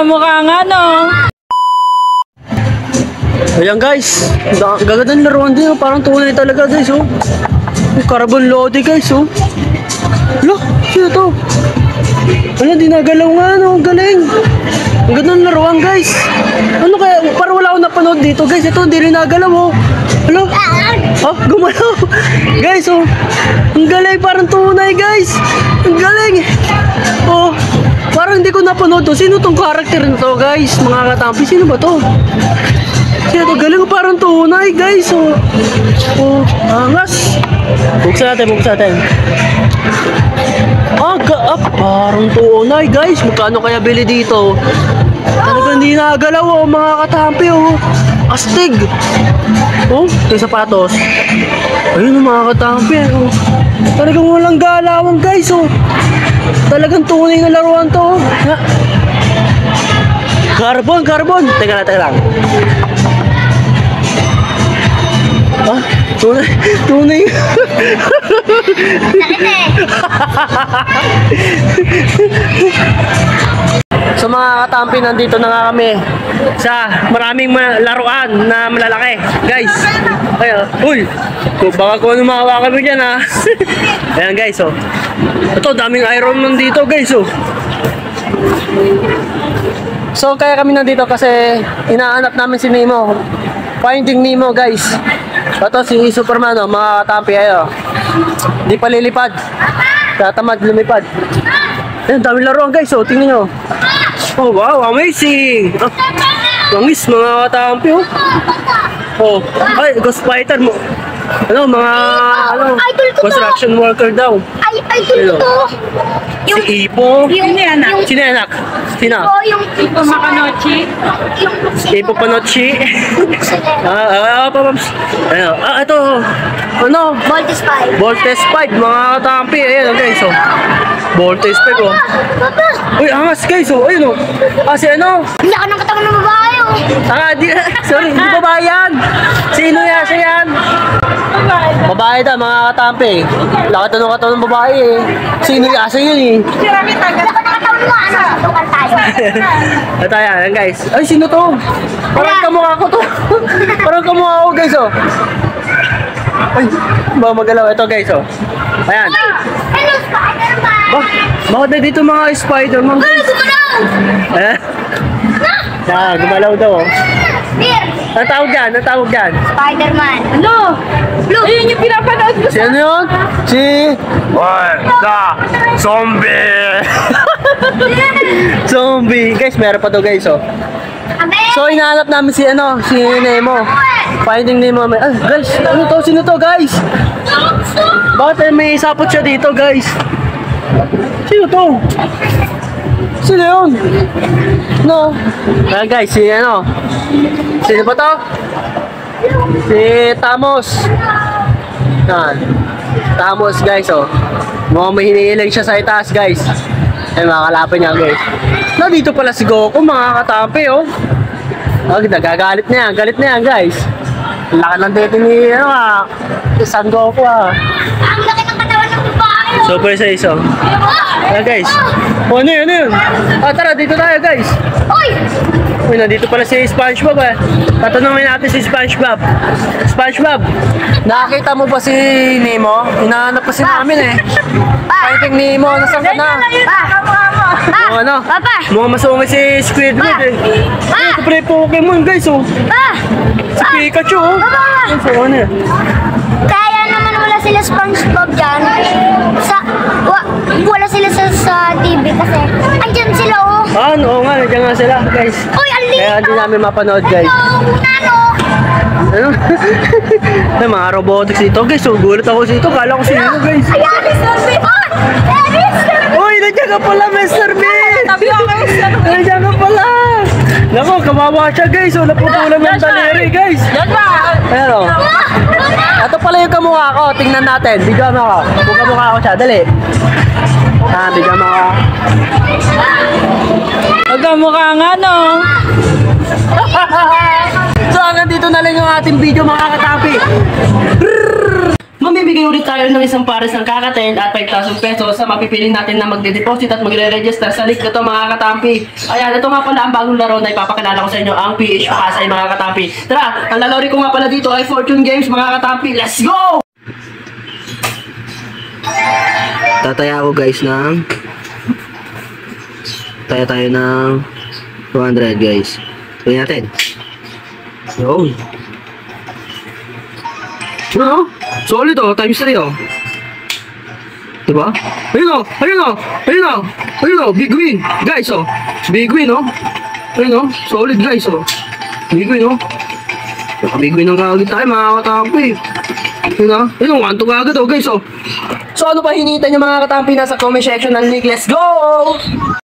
Pagkamukha nga, no? Ayan guys, gaganda ng laruan din, parang tunay talaga guys, oh. Carbon Lodi guys, oh. Hala, sino to? Ano, di nagalaw nga, no? Galing. Ang ganda ng laruan guys. Ano kaya, parang wala akong napanood dito guys. Ito, hindi rin nagalaw, oh. Hala, oh, gumalaw. Guys, oh. Ang galing, parang tunay guys. Ang galing. Oh, parang hindi ko napanood to. Sino tong character nito guys? Mga katampi, sino ba to? Kaya ito, galing, parang tunay guys, oh. Oh, angas. Buksan natin. Parang tunay guys. Magkano kaya bili dito? Talagang hindi nagalaw, oh, mga katampi, oh. Astig. Oh, yung sapatos. Ayun, mga katampi, oh. Talagang walang galawang guys, oh. Talagang tunay na laruan to, oh. Carbon. Teka lang. Ah, tunay. So mga katampi, nandito na nga kami sa maraming laruan na malalaki. Guys, ayan, uy, baka kung ano makawa kami dyan, ha. Ayan guys, oh. Ito, daming Iron Man dito guys, oh. So kaya kami nandito kasi inaanap namin si Nemo. Finding Nemo guys. Ito si Superman, oh, mga katampi, ayo. Hindi pa lilipad. Tatamad lumipad. Ayan, daming laruan guys, oh, tingnan nyo. Oh wow, amazing. Langis, mga katampi, oh. Oh, ay, Ghost Fighter mo. Ano, mga construction worker daw. Idol to. Si Ipo. Sino yan, anak? Sino anak? Sino? Yung Ipo Makanochi? Ipo Panochi. Papaps. Ayan, ito. Ano? Voltes 5. Voltes 5, mga katampi. Ayan, guys, oh. Voltes 5, oh. Papa, Uy, angas, guys, oh. Ayun, oh. Si ano? hindi ako ng katawan ng babae, oh. Sorry, hindi babae yan. Sino yan? Siya yan? Babae daw, mga katampi. Lakad ng katawan ng babae, eh. Sino yan? Asa yun, eh. Sirami tagal. Hindi ako ng katawan mo, ano? Tukal tayo. Ito yan, guys. Ay, sino to? Parang kamukha ko to. Parang kamukha ko, guys, oh. Ay, baka magalaw. Ito, guys, oh. Ayan. Hello, Spider-Man. Bakit na dito mga Spider-Man, guys? Gumalaw! Gumalaw daw, oh. Dear, Ang tawag dyan? Spider-Man. Ano? Blue. Ayun yung pinapanood ko Si ano yun? Si... Zombie. Guys, meron pa to, guys, oh. Abe! So, hinahanap namin si Nemo. Finding Nemo. Guys, ano to? Sino to, guys? Bakit may sapot siya dito, guys? Sino to? Sino yun? No? Guys, sino ba to? Si Thanos. Thanos, guys, oh. Mukhang may hinihilig siya sa itaas, guys. Ay, makakalapin niya, guys. Dito pala si Goku, mga katampi, oh. Nagagalit na yan. Galit na yan, guys. Laki ng dito ni, San Goku, ah. Ang laki ng katawan ng babae, oh. Super size, oh. Guys. Ano yun? Tara, dito tayo, guys. Uy! Uy, nandito pala si SpongeBob, eh. Tatanungin natin si SpongeBob. SpongeBob, nakakita mo ba si Nemo? Hinahanap kasi namin, eh. Finding Nemo, nasaan ka na? Ano? Papa! Mga masungay si Squidward, eh. Ito pala yung Pokemon, guys, oh. Si Pikachu, oh. So, ano yan? Kaya naman wala sila SpongeBob dyan. Wala sila sa TV kasi andyan sila, oh. Oo nga, nandiyan nga sila, guys. Uy, alin! Kaya hindi namin mapanood, guys. Ano? Ano? Ay, mga robotics dito, guys. So, gulat ako dito. Kala ko sino, guys. Ayan, Mr. B! Uy, nandiyan ka pala, Mr. B! Tabi ako kayo sa Nandiyan ka pala! Naku, kawawa siya, guys. So, naputulan ng taliri, guys. Yan ba? Pero, ito pala yung kamukha ko. Tingnan natin. Bigyan mo ako. Kung kamukha ko siya. Dali. Bigyan mo ako. Pagkamukha nga, no? So hanggang dito na lang yung ating video, mga katapi. Mamimigay Magbibigay ulit tayo ng isang pares ng kakatel at 5,000 pesos sa mapipili natin na magde-deposit at magre-register sa link na to mga katampi. Ayan, ito nga pala ang bagong laro na ipapakilala ko sa inyo, ang PH Pakasay mga katampi. Tara, ang lalaro ko nga pala dito ay Fortune Games mga katampi. Let's go! Tataya ako guys ng taya tayo ng 200 guys. Tuloy natin. Yo. Ano? Solid oh, times 3 oh. Diba? Ayun oh, ayun oh, ayun oh, ayun oh, big win guys oh. Big win oh. Ayun oh, solid guys oh. Big win oh. Big win ang kagad tayo mga katampi. Ayun oh, ayun oh, 1-2 kagad oh guys oh. So ano pa hinihintay nyo mga katampi, nasa comment section ng link. Let's go!